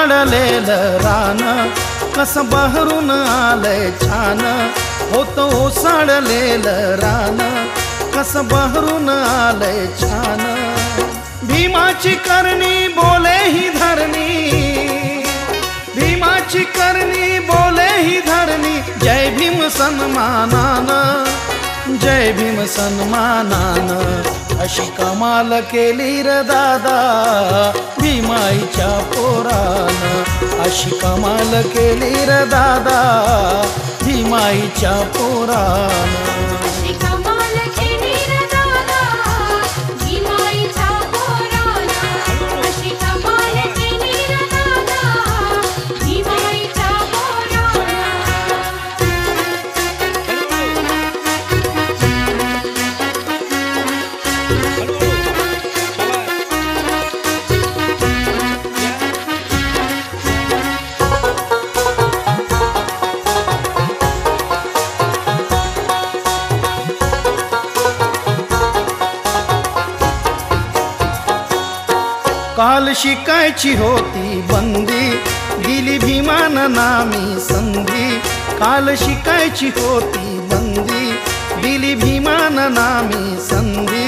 ओसाडलेलं रान कसं बहरून आलंय छान होतं ओसाडलेलं रान कसं बहरून आलंय छान भीमाची करणी बोले ही धरणी भीमाची करणी बोले ही धरणी जय भीम सन्मानानं जय भीम सन्मानानं अशी कमाल केली र दादा भीमाईच्या पोरानं अशी कमाल केली र दादा भीमाईच्या पोरानं काल शिकायची होती बंदी दिली भीमानं नामी संधी काल शिकायची होती बंदी दिली भीमानं नामी संधी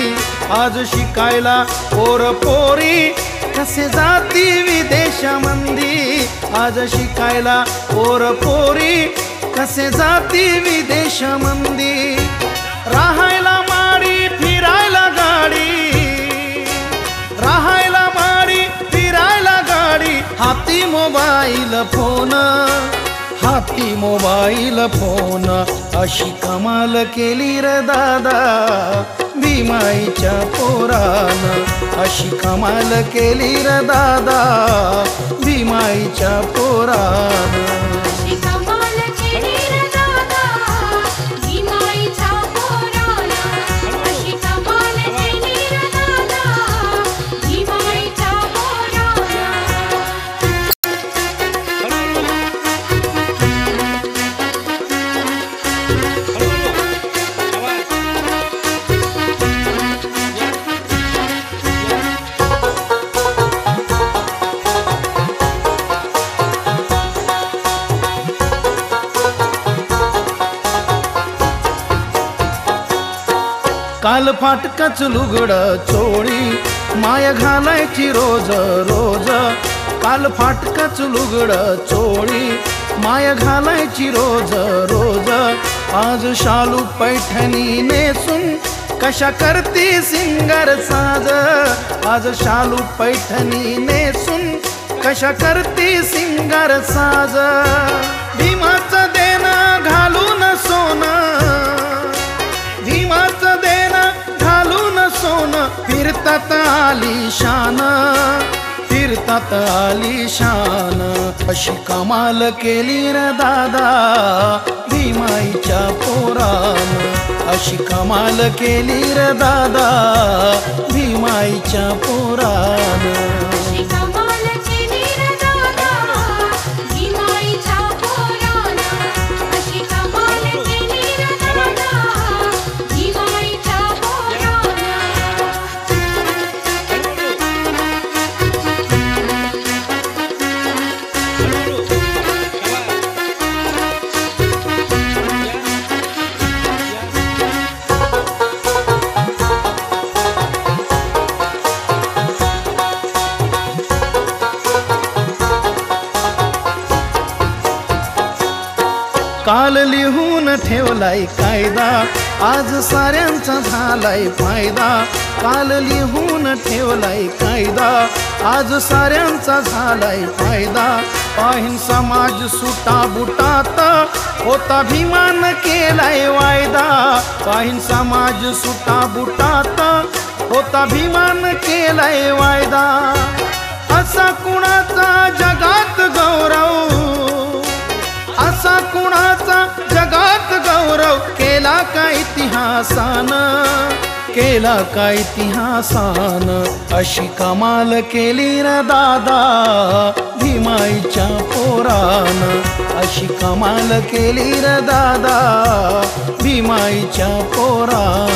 आज शिकायला पोर पोरी कसे जाती विदेशामंदी आज शिकायला पोर पोरी कसे जाती विदेशामंदी राहायला माडी फिरायला गाडी राहायला फिरायला गाडी हाती मोबाईल फोन अशी कमाल केली र दादा भीमाईच्या पोरानं अशी कमाल केली र दादा भीमाईच्या पोरानं काल फाटकच लुगड चोळी माय घालायची रोज रोज काल फाटकच लुगड चोळी माय घालायची रोज रोज आज शालू पैठणी नेसून कशा करती सिंगर साज आज शालू पैठणी नेसून कशा करती सिंगर साज भीमाचं देणं घालून सोनं भीमाचं देणं घालून सोनं फिरतात आलिशान फिरतात आलिशान अशी कमाल केली र दादा भीमाईच्या पोरानं अशी कमाल केली र दादा भीमाईच्या पोरानं काल लिहून ठेवलाय कायदा आज साऱ्यांचा झालाय फायदा काल लिहून ठेवलाय कायदा आज साऱ्यांचा झालाय फायदा पाहिन समाज सुटा बुटात होता भीमान केलाय वायदा पाहिन समाज सुटा बुटात होता भीमान केलाय वायदा असा कुणाचा जगात गौरव असा कुणाचा जगात गौरव केला का इतिहासान अशी कमाल केली र दादा भीमाईच्या पोरानं अशी कमाल केली र दादा भीमाईच्या पोरानं